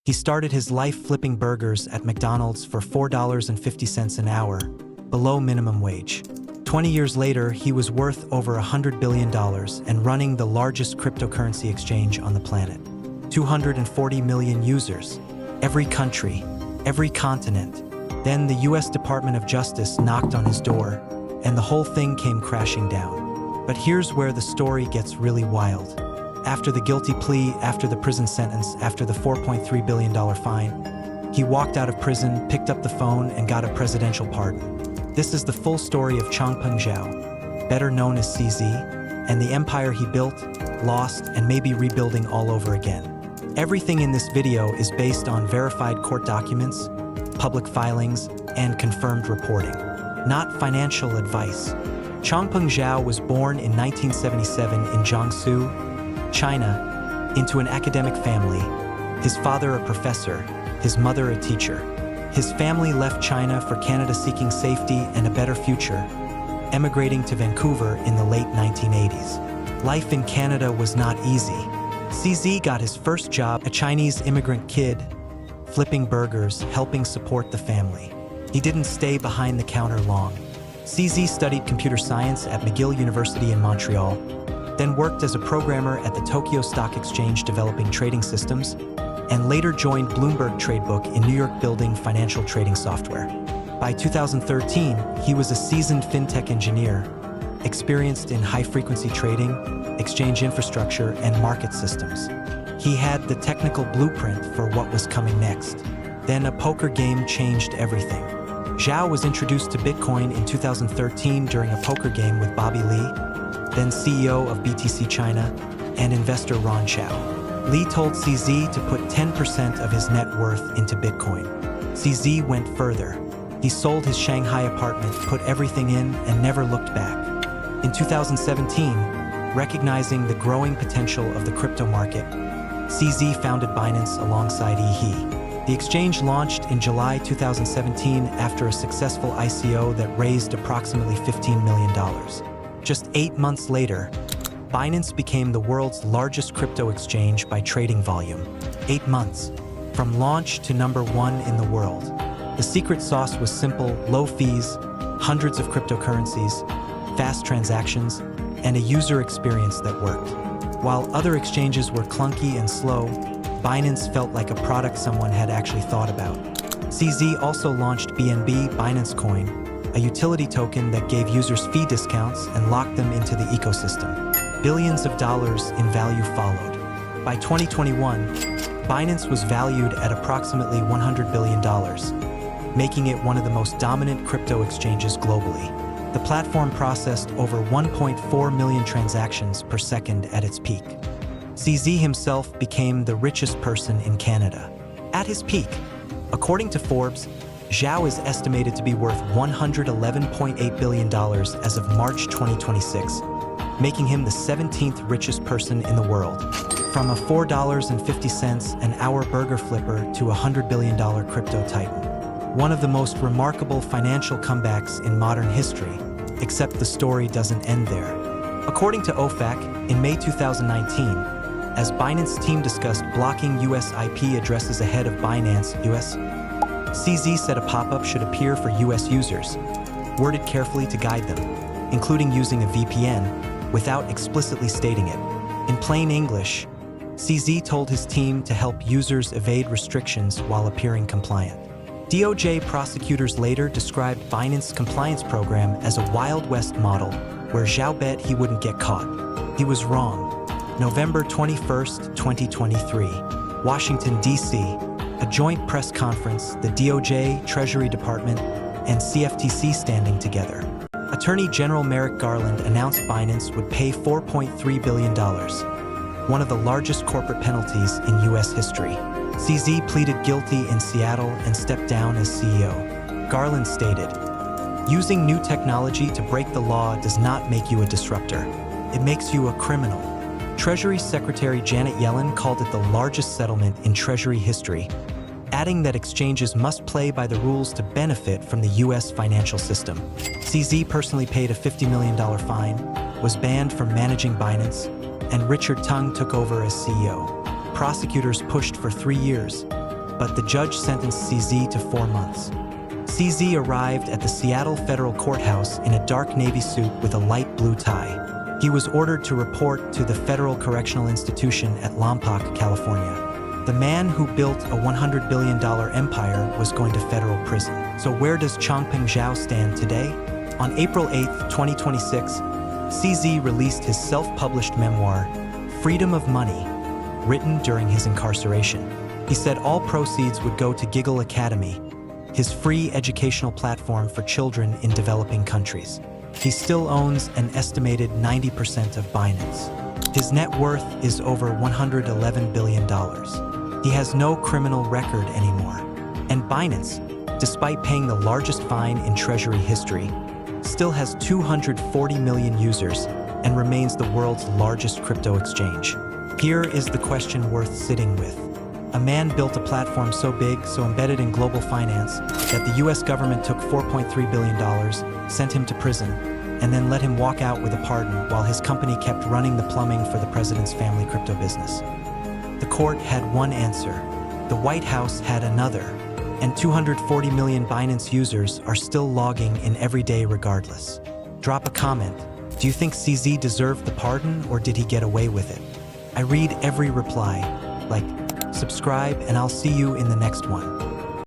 He started his life flipping burgers at McDonald's for $4.50 an hour, below minimum wage. 20 years later, he was worth over $100 billion and running the largest cryptocurrency exchange on the planet. 240 million users, every country, every continent. Then the US Department of Justice knocked on his door, and the whole thing came crashing down. But here's where the story gets really wild. After the guilty plea, after the prison sentence, after the $4.3 billion fine, he walked out of prison, picked up the phone, and got a presidential pardon. This is the full story of Changpeng Zhao, better known as CZ, and the empire he built, lost, and may be rebuilding all over again. Everything in this video is based on verified court documents, public filings, and confirmed reporting, not financial advice. Changpeng Zhao was born in 1977 in Jiangsu, China, into an academic family. His father a professor, his mother a teacher. His family left China for Canada seeking safety and a better future, emigrating to Vancouver in the late 1980s. Life in Canada was not easy. CZ got his first job, a Chinese immigrant kid, flipping burgers, helping support the family. He didn't stay behind the counter long. CZ studied computer science at McGill University in Montreal, then worked as a programmer at the Tokyo Stock Exchange developing trading systems, and later joined Bloomberg Tradebook in New York building financial trading software. By 2013, he was a seasoned fintech engineer, experienced in high-frequency trading, exchange infrastructure, and market systems. He had the technical blueprint for what was coming next. Then a poker game changed everything. Zhao was introduced to Bitcoin in 2013 during a poker game with Bobby Lee, then CEO of BTC China, and investor Ron Chow. Lee told CZ to put 10% of his net worth into Bitcoin. CZ went further. He sold his Shanghai apartment, put everything in, and never looked back. In 2017, recognizing the growing potential of the crypto market, CZ founded Binance alongside He. The exchange launched in July 2017 after a successful ICO that raised approximately $15 million. Just 8 months later, Binance became the world's largest crypto exchange by trading volume. 8 months, from launch to #1 in the world. The secret sauce was simple: low fees, hundreds of cryptocurrencies, fast transactions, and a user experience that worked. While other exchanges were clunky and slow, Binance felt like a product someone had actually thought about. CZ also launched BNB Binance Coin, a utility token that gave users fee discounts and locked them into the ecosystem. Billions of dollars in value followed. By 2021, Binance was valued at approximately $100 billion, making it one of the most dominant crypto exchanges globally. The platform processed over 1.4 million transactions per second at its peak. CZ himself became the richest person in Canada. At his peak, according to Forbes, Zhao is estimated to be worth $111.8 billion as of March 2026, making him the 17th richest person in the world. From a $4.50 an hour burger flipper to a $100 billion crypto titan. One of the most remarkable financial comebacks in modern history, except the story doesn't end there. According to OFAC, in May 2019, as Binance team discussed blocking US IP addresses ahead of Binance US, CZ said a pop-up should appear for US users, worded carefully to guide them, including using a VPN, without explicitly stating it. In plain English, CZ told his team to help users evade restrictions while appearing compliant. DOJ prosecutors later described Binance's compliance program as a Wild West model, where Zhao bet he wouldn't get caught. He was wrong. November 21, 2023, Washington, D.C., a joint press conference, the DOJ, Treasury Department, and CFTC standing together. Attorney General Merrick Garland announced Binance would pay $4.3 billion, one of the largest corporate penalties in U.S. history. CZ pleaded guilty in Seattle and stepped down as CEO. Garland stated, "Using new technology to break the law does not make you a disruptor. It makes you a criminal." Treasury Secretary Janet Yellen called it the largest settlement in Treasury history, adding that exchanges must play by the rules to benefit from the U.S. financial system. CZ personally paid a $50 million fine, was banned from managing Binance, and Richard Tung took over as CEO. Prosecutors pushed for 3 years, but the judge sentenced CZ to 4 months. CZ arrived at the Seattle federal courthouse in a dark navy suit with a light blue tie. He was ordered to report to the Federal Correctional Institution at Lompoc, California. The man who built a $100 billion empire was going to federal prison. So where does Chongpeng Zhao stand today? On April 8, 2026, CZ released his self-published memoir, Freedom of Money, written during his incarceration. He said all proceeds would go to Giggle Academy, his free educational platform for children in developing countries. He still owns an estimated 90% of Binance. His net worth is over $111 billion. He has no criminal record anymore. And Binance, despite paying the largest fine in Treasury history, still has 240 million users and remains the world's largest crypto exchange. Here is the question worth sitting with. A man built a platform so big, so embedded in global finance, that the US government took $4.3 billion, sent him to prison, and then let him walk out with a pardon while his company kept running the plumbing for the president's family crypto business. The court had one answer. The White House had another. And 240 million Binance users are still logging in every day regardless. Drop a comment. Do you think CZ deserved the pardon or did he get away with it? I read every reply. Like, subscribe, and I'll see you in the next one.